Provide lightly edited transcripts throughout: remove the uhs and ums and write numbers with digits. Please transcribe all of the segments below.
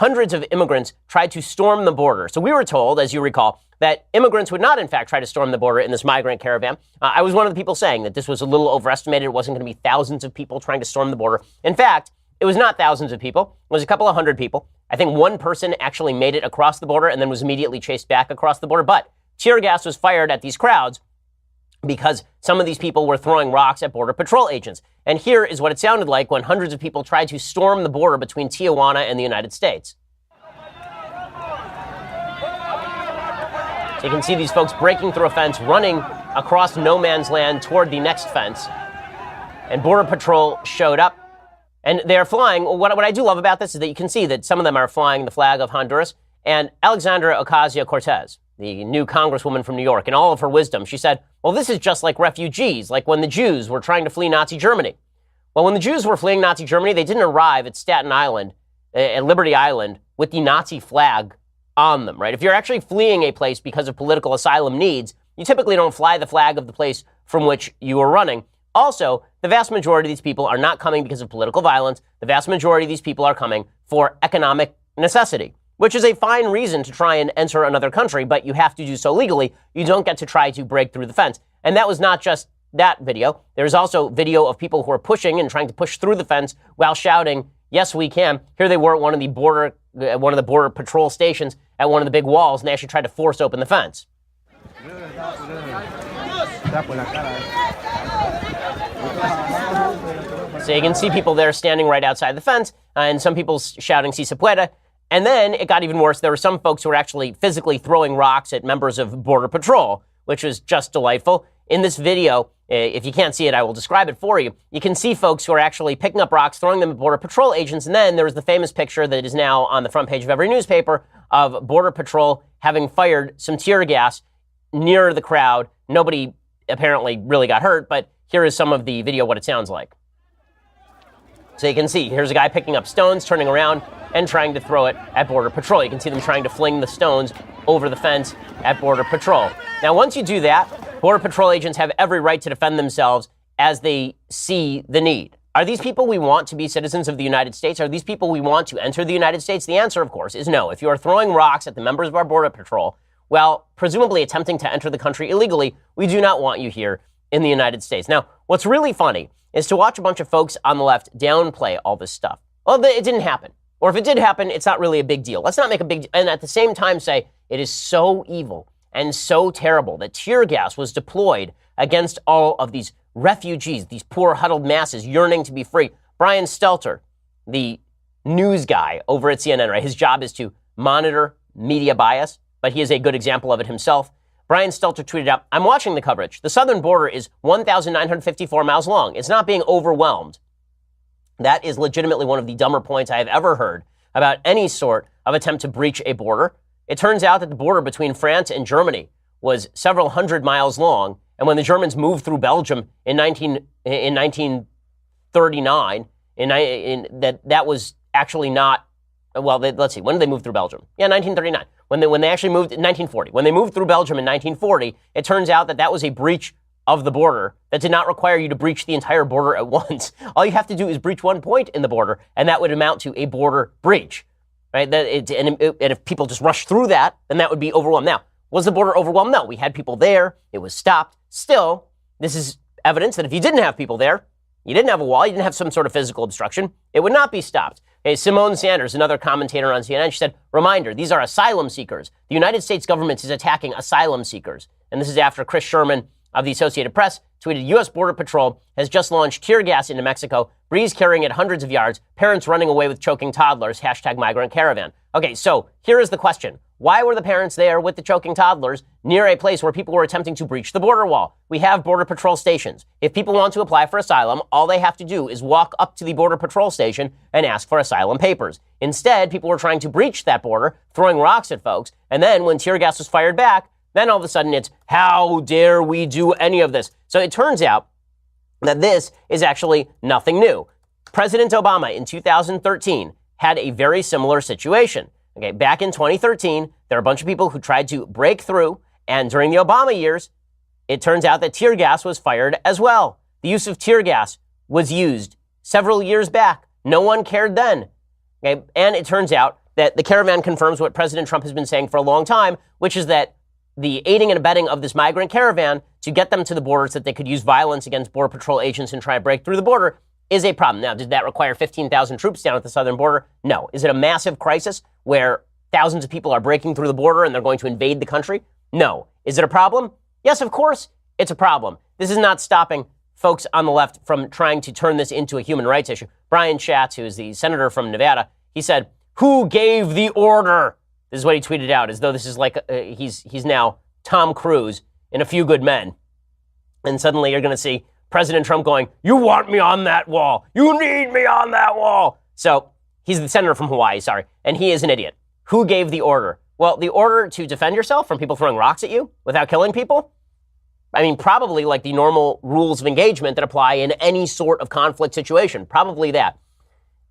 hundreds of immigrants tried to storm the border. So we were told, as you recall, that immigrants would not, in fact, try to storm the border in this migrant caravan. I was one of the people saying that this was a little overestimated. It wasn't going to be thousands of people trying to storm the border. In fact, it was not thousands of people. It was a couple of hundred people. I think one person actually made it across the border and then was immediately chased back across the border. But tear gas was fired at these crowds because some of these people were throwing rocks at Border Patrol agents. And here is what it sounded like when hundreds of people tried to storm the border between Tijuana and the United States. So you can see these folks breaking through a fence, running across no man's land toward the next fence. And Border Patrol showed up. And they're flying. What I do love about this is that you can see that some of them are flying the flag of Honduras. And Alexandra Ocasio-Cortez, the new congresswoman from New York, in all of her wisdom, she said, well, this is just like refugees, like when the Jews were trying to flee Nazi Germany. Well, when the Jews were fleeing Nazi Germany, they didn't arrive at Staten Island, at Liberty Island, with the Nazi flag on them, right? If you're actually fleeing a place because of political asylum needs, you typically don't fly the flag of the place from which you are running. Also, the vast majority of these people are not coming because of political violence. The vast majority of these people are coming for economic necessity, which is a fine reason to try and enter another country, but you have to do so legally. You don't get to try to break through the fence. And that was not just that video. There's also video of people who are pushing and trying to push through the fence while shouting, yes, we can. Here they were at one of the border patrol stations at one of the big walls, and they actually tried to force open the fence. So you can see people there standing right outside the fence, and some people shouting, si se puede. And then it got even worse. There were some folks who were actually physically throwing rocks at members of Border Patrol, which was just delightful. In this video, if you can't see it, I will describe it for you. You can see folks who are actually picking up rocks, throwing them at Border Patrol agents. And then there was the famous picture that is now on the front page of every newspaper of Border Patrol having fired some tear gas near the crowd. Nobody apparently really got hurt, but here is some of the video, what it sounds like. So you can see, here's a guy picking up stones, turning around, and trying to throw it at Border Patrol. You can see them trying to fling the stones over the fence at Border Patrol. Now, once you do that, Border Patrol agents have every right to defend themselves as they see the need. Are these people we want to be citizens of the United States? Are these people we want to enter the United States? The answer, of course, is no. If you are throwing rocks at the members of our Border Patrol, well, presumably attempting to enter the country illegally, we do not want you here in the United States. Now, what's really funny is to watch a bunch of folks on the left downplay all this stuff. Well, it didn't happen. Or if it did happen, it's not really a big deal. Let's not make a big deal. And at the same time say it is so evil and so terrible that tear gas was deployed against all of these refugees, these poor huddled masses yearning to be free. Brian Stelter, the news guy over at CNN, right? His job is to monitor media bias, but he is a good example of it himself. Brian Stelter tweeted out, I'm watching the coverage. The southern border is 1,954 miles long. It's not being overwhelmed. That is legitimately one of the dumber points I have ever heard about any sort of attempt to breach a border. It turns out that the border between France and Germany was several hundred miles long. And when the Germans moved through Belgium in 1939, that was actually not, well, let's see, when did they move through Belgium? Yeah, 1939. When they actually moved in 1940. When they moved through Belgium in 1940, it turns out that was a breach of the border that did not require you to breach the entire border at once. All you have to do is breach one point in the border, and that would amount to a border breach, right? And if people just rush through that, then that would be overwhelmed. Now, was the border overwhelmed? No, we had people there. It was stopped. Still, this is evidence that if you didn't have people there, you didn't have a wall, you didn't have some sort of physical obstruction, it would not be stopped. Hey, Simone Sanders, another commentator on CNN, she said, reminder, these are asylum seekers. The United States government is attacking asylum seekers. And this is after Chris Sherman of the Associated Press tweeted, U.S. Border Patrol has just launched tear gas into Mexico, breeze carrying it hundreds of yards, parents running away with choking toddlers, hashtag migrant caravan. Okay, so here is the question. Why were the parents there with the choking toddlers near a place where people were attempting to breach the border wall? We have Border Patrol stations. If people want to apply for asylum, all they have to do is walk up to the Border Patrol station and ask for asylum papers. Instead, people were trying to breach that border, throwing rocks at folks, and then when tear gas was fired back, then all of a sudden it's, how dare we do any of this? So it turns out that this is actually nothing new. President Obama in 2013 had a very similar situation. Okay, back in 2013, there were a bunch of people who tried to break through, and during the Obama years, it turns out that tear gas was fired as well. The use of tear gas was used several years back. No one cared then. Okay, and it turns out that the caravan confirms what President Trump has been saying for a long time, which is that the aiding and abetting of this migrant caravan to get them to the border so that they could use violence against Border Patrol agents and try to break through the border is a problem. Now, did that require 15,000 troops down at the southern border? No. Is it a massive crisis where thousands of people are breaking through the border and they're going to invade the country? No. Is it a problem? Yes, of course, it's a problem. This is not stopping folks on the left from trying to turn this into a human rights issue. Brian Schatz, who is the senator from Nevada, he said, "Who gave the order?" This is what he tweeted out, as though this is like he's now Tom Cruise in A Few Good Men. And suddenly you're going to see President Trump going, "You want me on that wall. You need me on that wall." So he's the senator from Hawaii, sorry, and he is an idiot. Who gave the order? Well, the order to defend yourself from people throwing rocks at you without killing people? I mean, probably like the normal rules of engagement that apply in any sort of conflict situation. Probably that.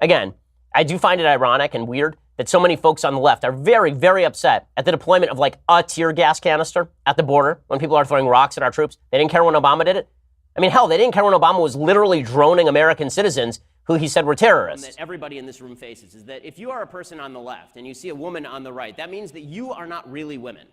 Again, I do find it ironic and weird that so many folks on the left are very, very upset at the deployment of like a tear gas canister at the border when people are throwing rocks at our troops. They didn't care when Obama did it. I mean, hell, they didn't care when Obama was literally droning American citizens who he said were terrorists. That everybody in this room faces is that if you are a person on the left and you see a woman on the right, that means that you are not really women,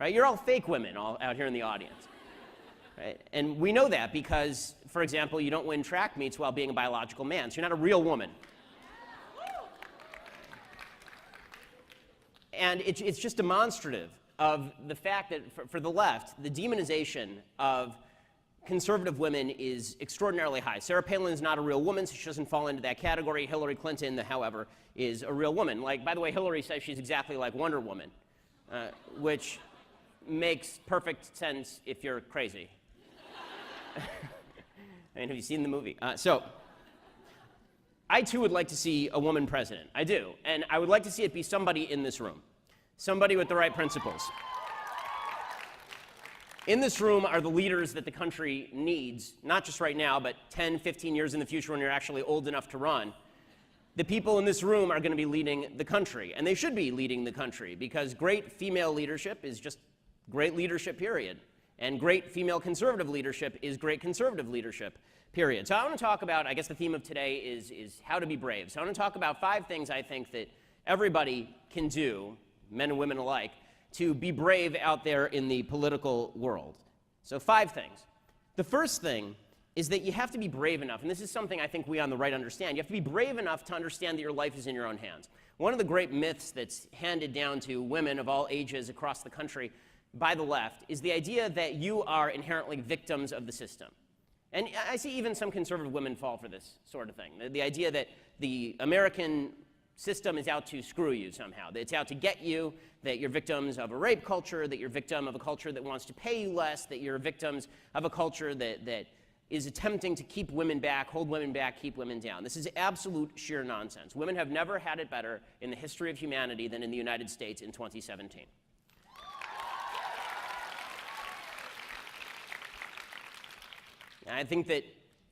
right? You're all fake women all out here in the audience, right? And we know that because, for example, you don't win track meets while being a biological man, so you're not a real woman. And it's just demonstrative of the fact that for the left, the demonization of conservative women is extraordinarily high. Sarah Palin is not a real woman, so she doesn't fall into that category. Hillary Clinton, however, is a real woman. Like, by the way, Hillary says she's exactly like Wonder Woman, which makes perfect sense if you're crazy. I mean, have you seen the movie? So I, too, would like to see a woman president. I do. And I would like to see it be somebody in this room, somebody with the right principles. In this room are the leaders that the country needs, not just right now, but 10, 15 years in the future when you're actually old enough to run. The people in this room are going to be leading the country, and they should be leading the country because great female leadership is just great leadership, period. And great female conservative leadership is great conservative leadership, period. So I want to talk about, I guess the theme of today is how to be brave. So I want to talk about 5 things I think that everybody can do, men and women alike, to be brave out there in the political world. So 5 things. The first thing is that you have to be brave enough, and this is something I think we on the right understand. You have to be brave enough to understand that your life is in your own hands. One of the great myths that's handed down to women of all ages across the country by the left is the idea that you are inherently victims of the system. And I see even some conservative women fall for this sort of thing. The idea that the American system is out to screw you somehow, that it's out to get you, that you're victims of a rape culture, that you're victim of a culture that wants to pay you less, that you're victims of a culture that is attempting to keep women back, hold women back, keep women down. This is absolute sheer nonsense. Women have never had it better in the history of humanity than in the United States in 2017. And I think that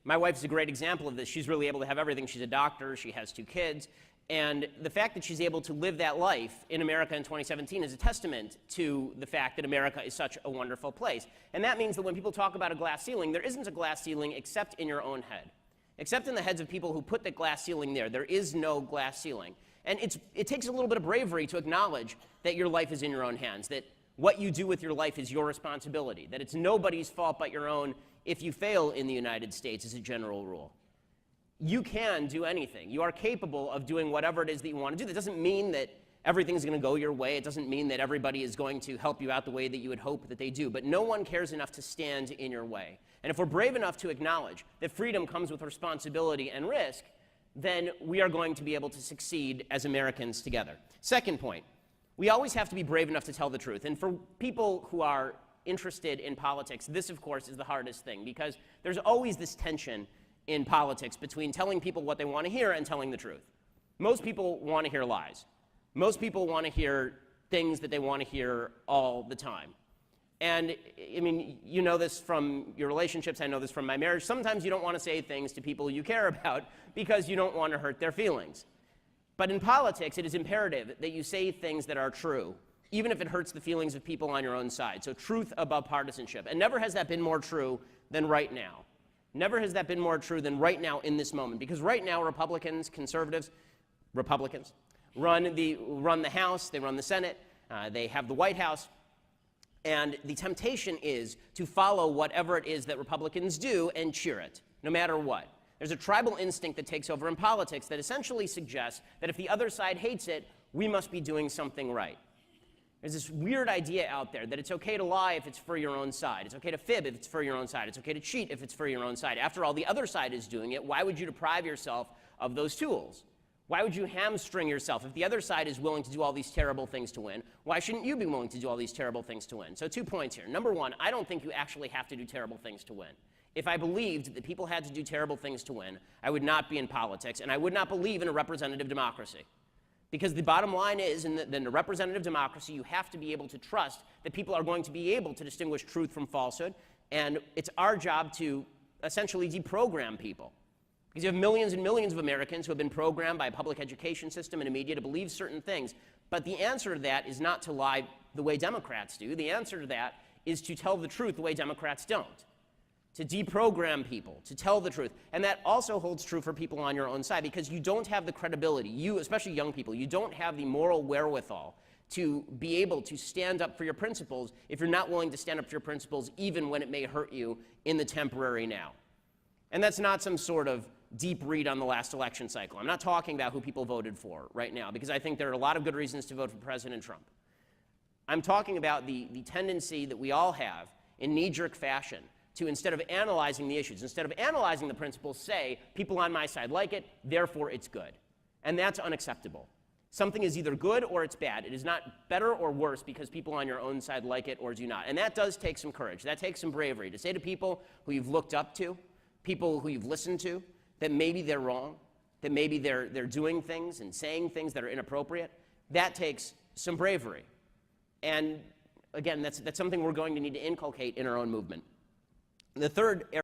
my wife is a great example of this. She's really able to have everything. She's a doctor. She has 2 kids. And the fact that she's able to live that life in America in 2017 is a testament to the fact that America is such a wonderful place. And that means that when people talk about a glass ceiling, there isn't a glass ceiling except in your own head. Except in the heads of people who put the glass ceiling there. There is no glass ceiling. And it takes a little bit of bravery to acknowledge that your life is in your own hands, that what you do with your life is your responsibility, that it's nobody's fault but your own if you fail in the United States as a general rule. You can do anything. You are capable of doing whatever it is that you want to do. That doesn't mean that everything's going to go your way. It doesn't mean that everybody is going to help you out the way that you would hope that they do. But no one cares enough to stand in your way. And if we're brave enough to acknowledge that freedom comes with responsibility and risk, then we are going to be able to succeed as Americans together. Second point, we always have to be brave enough to tell the truth. And for people who are interested in politics, this, of course, is the hardest thing because there's always this tension in politics between telling people what they want to hear and telling the truth. Most people want to hear lies. Most people want to hear things that they want to hear all the time. And, I mean, you know this from your relationships. I know this from my marriage. Sometimes you don't want to say things to people you care about because you don't want to hurt their feelings. But in politics, it is imperative that you say things that are true, even if it hurts the feelings of people on your own side. So truth above partisanship. And never has that been more true than right now. Never has that been more true than right now in this moment. Because right now, Republicans run the House, they run the Senate, they have the White House. And the temptation is to follow whatever it is that Republicans do and cheer it, no matter what. There's a tribal instinct that takes over in politics that essentially suggests that if the other side hates it, we must be doing something right. There's this weird idea out there that it's okay to lie if it's for your own side. It's okay to fib if it's for your own side. It's okay to cheat if it's for your own side. After all, the other side is doing it. Why would you deprive yourself of those tools? Why would you hamstring yourself? If the other side is willing to do all these terrible things to win, why shouldn't you be willing to do all these terrible things to win? So 2 points here. Number one, I don't think you actually have to do terrible things to win. If I believed that people had to do terrible things to win, I would not be in politics, and I would not believe in a representative democracy. Because the bottom line is, in a representative democracy, you have to be able to trust that people are going to be able to distinguish truth from falsehood, and it's our job to essentially deprogram people. Because you have millions and millions of Americans who have been programmed by a public education system and a media to believe certain things. But the answer to that is not to lie the way Democrats do. The answer to that is to tell the truth the way Democrats don't. To deprogram people, to tell the truth. And that also holds true for people on your own side, because you don't have the credibility, you, especially young people, you don't have the moral wherewithal to be able to stand up for your principles if you're not willing to stand up for your principles even when it may hurt you in the temporary now. And that's not some sort of deep read on the last election cycle. I'm not talking about who people voted for right now, because I think there are a lot of good reasons to vote for President Trump. I'm talking about the tendency that we all have in knee-jerk fashion to, instead of analyzing the issues, instead of analyzing the principles, say, people on my side like it, therefore it's good. And that's unacceptable. Something is either good or it's bad. It is not better or worse because people on your own side like it or do not. And that does take some courage. That takes some bravery to say to people who you've looked up to, people who you've listened to, that maybe they're wrong, that maybe they're doing things and saying things that are inappropriate. That takes some bravery. And again, that's something we're going to need to inculcate in our own movement. The third area